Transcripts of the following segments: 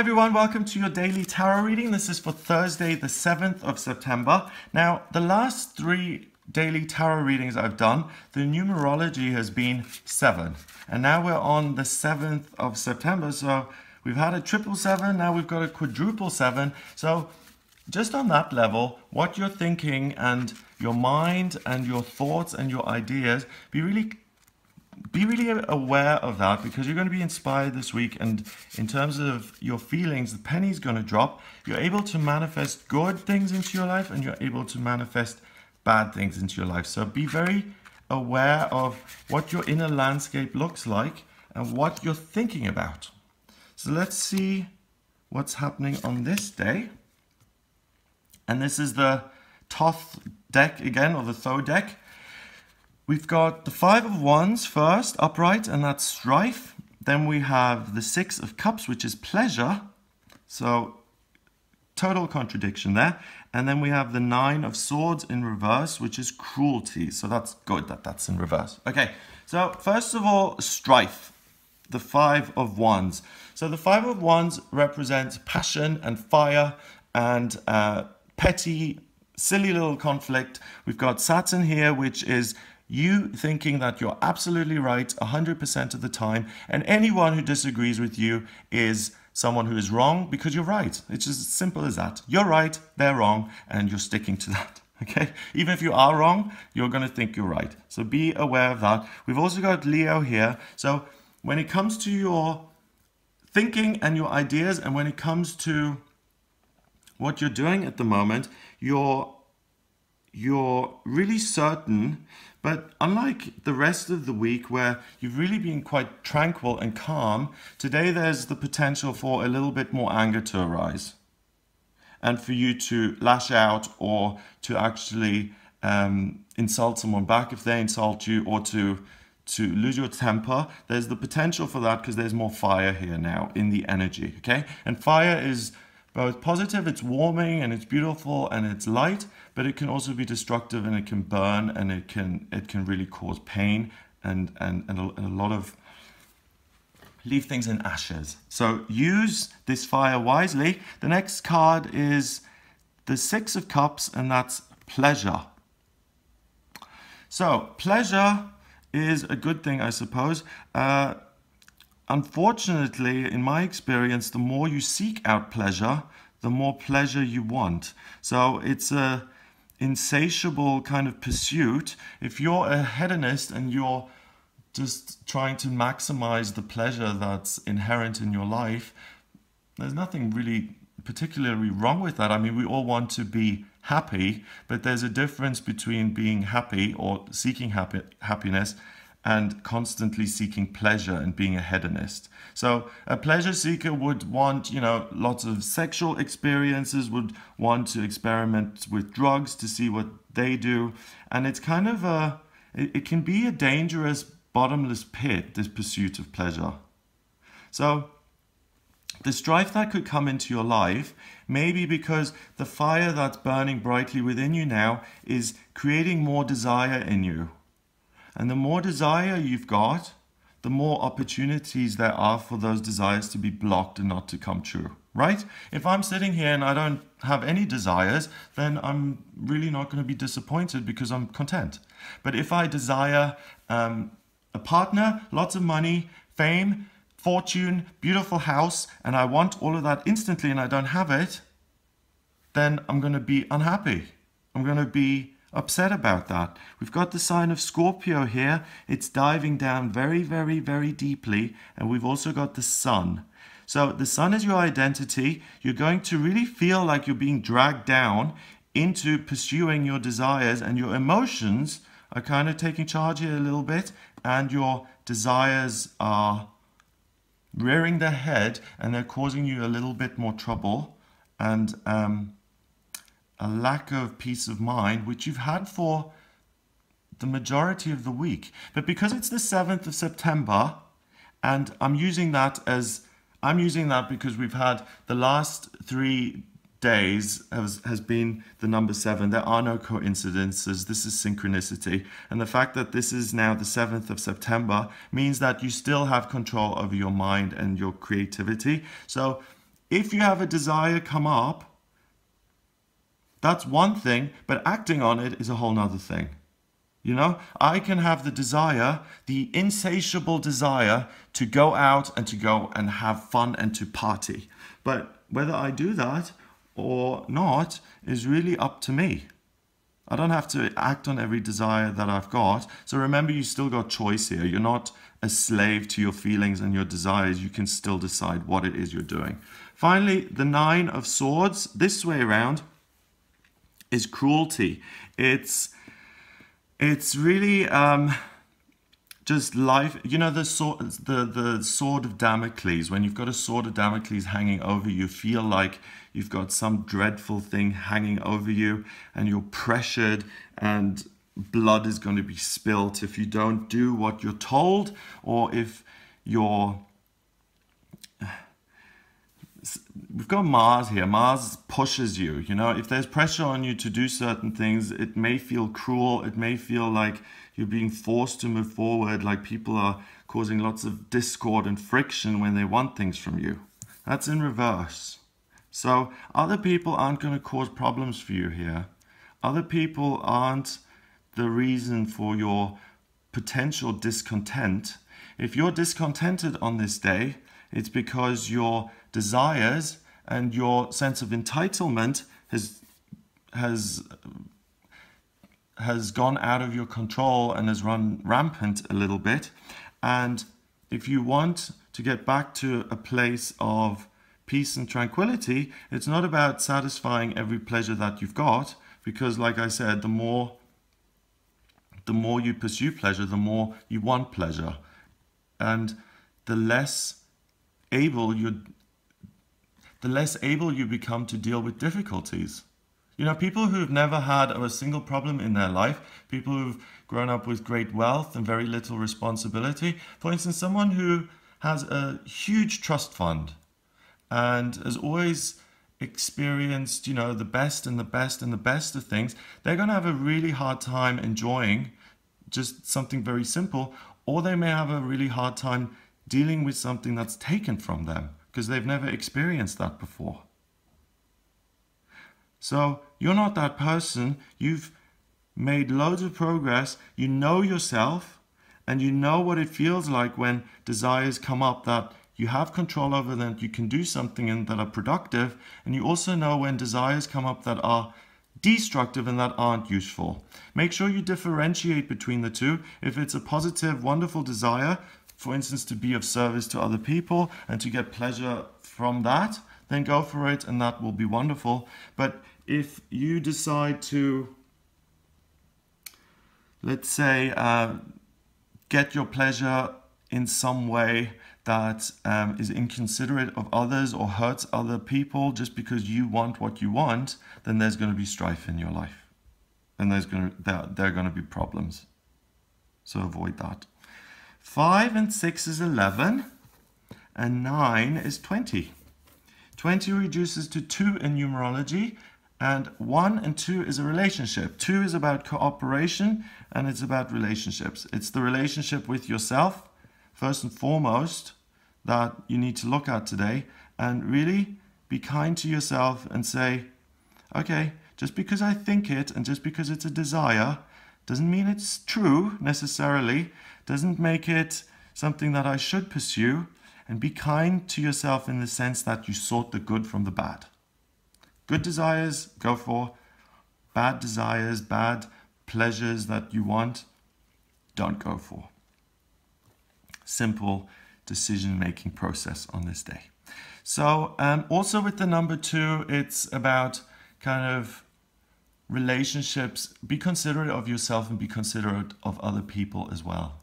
everyone, welcome to your daily tarot reading. This is for Thursday, the 7th of September. Now, the last three daily tarot readings I've done, the numerology has been 7. And now we're on the 7th of September. So we've had a triple 7, now we've got a quadruple 7. So just on that level, what you're thinking and your mind and your thoughts and your ideas, be really aware of that, because you're going to be inspired this week, and in terms of your feelings, the penny's going to drop. You're able to manifest good things into your life, and you're able to manifest bad things into your life. So be very aware of what your inner landscape looks like and what you're thinking about. So let's see what's happening on this day. And this is the Thoth deck again, or the Thoth deck. We've got the 5 of Wands first, upright, and that's Strife. Then we have the 6 of Cups, which is pleasure. So, total contradiction there. And then we have the 9 of Swords in reverse, which is Cruelty. So that's good that that's in reverse. Okay, so first of all, Strife, the 5 of Wands. So the 5 of Wands represents passion and fire and petty, silly little conflict. We've got Saturn here, which is you thinking that you're absolutely right 100% of the time, and anyone who disagrees with you is someone who is wrong because you're right. It's just as simple as that. You're right, they're wrong, and you're sticking to that. Okay? Even if you are wrong, you're going to think you're right. So be aware of that. We've also got Leo here. So when it comes to your thinking and your ideas, and when it comes to what you're doing at the moment, you're really certain. But unlike the rest of the week where you've really been quite tranquil and calm, today there's the potential for a little bit more anger to arise. And for you to lash out, or to actually insult someone back if they insult you, or to lose your temper. There's the potential for that because there's more fire here now in the energy, okay? And fire is both positive, it's warming and it's beautiful and it's light, but it can also be destructive, and it can burn, and it can really cause pain and a lot of leave things in ashes. So use this fire wisely. The next card is the 6 of Cups, and that's pleasure. So pleasure is a good thing, I suppose. Unfortunately, in my experience, the more you seek out pleasure, the more pleasure you want. So it's a insatiable kind of pursuit. If you're a hedonist and you're just trying to maximize the pleasure that's inherent in your life, there's nothing really particularly wrong with that. I mean, we all want to be happy, but there's a difference between being happy or seeking happiness and constantly seeking pleasure and being a hedonist. So a pleasure seeker would want, lots of sexual experiences, would want to experiment with drugs to see what they do. And it's kind of it can be a dangerous bottomless pit, this pursuit of pleasure. So the strife that could come into your life, maybe because the fire that's burning brightly within you now is creating more desire in you. And the more desire you've got, the more opportunities there are for those desires to be blocked and not to come true, right? If I'm sitting here and I don't have any desires, then I'm really not going to be disappointed because I'm content. But if I desire a partner, lots of money, fame, fortune, beautiful house, and I want all of that instantly and I don't have it, then I'm going to be unhappy. I'm going to be upset about that. We've got the sign of Scorpio here. It's diving down very, very, very deeply. And we've also got the sun. So the sun is your identity. You're going to really feel like you're being dragged down into pursuing your desires, and your emotions are kind of taking charge here a little bit, and your desires are rearing their head, and they're causing you a little bit more trouble and a lack of peace of mind, which you've had for the majority of the week. But because it's the 7th of September, and I'm using that because we've had the last 3 days has been the number 7. There are no coincidences. This is synchronicity. And the fact that this is now the 7th of September means that you still have control over your mind and your creativity. So if you have a desire come up, that's one thing, but acting on it is a whole nother thing. You know, I can have the desire, the insatiable desire to go out and to go and have fun and to party. But whether I do that or not is really up to me. I don't have to act on every desire that I've got. So remember, you still got choice here. You're not a slave to your feelings and your desires. You can still decide what it is you're doing. Finally, the 9 of Swords, this way around, is cruelty. It's really just life. You know, the sword of Damocles. When you've got a sword of Damocles hanging over you, feel like you've got some dreadful thing hanging over you, and you're pressured, and blood is going to be spilt if you don't do what you're told, or if you're... We've got Mars here. Mars pushes you. You know, if there's pressure on you to do certain things, it may feel cruel. It may feel like you're being forced to move forward, like people are causing lots of discord and friction when they want things from you. That's in reverse. So other people aren't going to cause problems for you here. Other people aren't the reason for your potential discontent. If you're discontented on this day, it's because your desires and your sense of entitlement has gone out of your control and has run rampant a little bit. And if you want to get back to a place of peace and tranquility, it's not about satisfying every pleasure that you've got, because like I said, the more you pursue pleasure, the more you want pleasure, and the less able you become to deal with difficulties. You know, people who've never had a single problem in their life, people who've grown up with great wealth and very little responsibility, for instance, someone who has a huge trust fund and has always experienced, you know, the best and the best and the best of things, they're going to have a really hard time enjoying just something very simple, or they may have a really hard time dealing with something that's taken from them because they've never experienced that before. So you're not that person. You've made loads of progress. You know yourself, and you know what it feels like when desires come up that you have control over, them, you can do something and that are productive. And you also know when desires come up that are destructive and that aren't useful. Make sure you differentiate between the two. If it's a positive, wonderful desire, for instance, to be of service to other people and to get pleasure from that, then go for it, and that will be wonderful. But if you decide to, let's say, get your pleasure in some way that is inconsiderate of others or hurts other people just because you want what you want, then there's going to be strife in your life, and there are going to be problems. So avoid that. 5 and 6 is 11, and 9 is 20. 20 reduces to 2 in numerology, and 1 and 2 is a relationship. 2 is about cooperation, and it's about relationships. It's the relationship with yourself, first and foremost, that you need to look at today, and really be kind to yourself and say, okay, just because I think it and just because it's a desire doesn't mean it's true necessarily, doesn't make it something that I should pursue, and be kind to yourself in the sense that you sort the good from the bad. Good desires, go for. Bad desires, bad pleasures that you want, don't go for. Simple decision-making process on this day. So also with the number 2, it's about kind of relationships. Be considerate of yourself and be considerate of other people as well.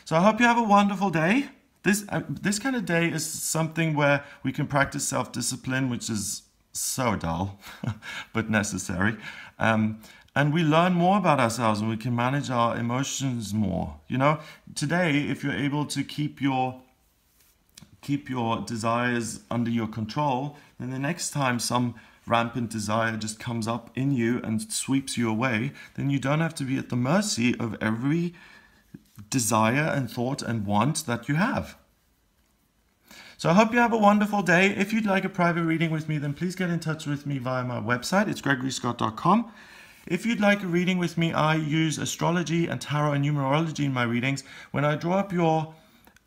So I hope you have a wonderful day. This kind of day is something where we can practice self-discipline, which is so dull, but necessary. And we learn more about ourselves, and we can manage our emotions more. You know, today, if you're able to keep your desires under your control, then the next time some rampant desire just comes up in you and sweeps you away, then you don't have to be at the mercy of every desire and thought and want that you have. So I hope you have a wonderful day. If you'd like a private reading with me, then please get in touch with me via my website. It's gregoryscott.com. If you'd like a reading with me, I use astrology and tarot and numerology in my readings. When I draw up your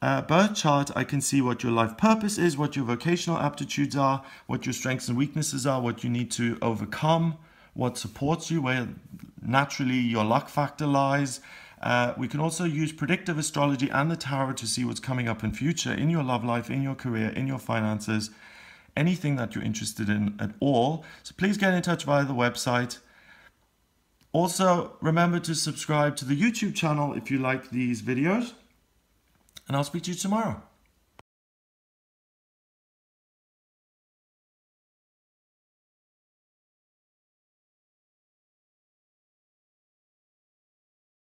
birth chart, I can see what your life purpose is, what your vocational aptitudes are, what your strengths and weaknesses are, what you need to overcome, what supports you, where naturally your luck factor lies. We can also use predictive astrology and the tarot to see what's coming up in future in your love life, in your career, in your finances, anything that you're interested in at all. So please get in touch via the website. Also, remember to subscribe to the YouTube channel if you like these videos, and I'll speak to you tomorrow.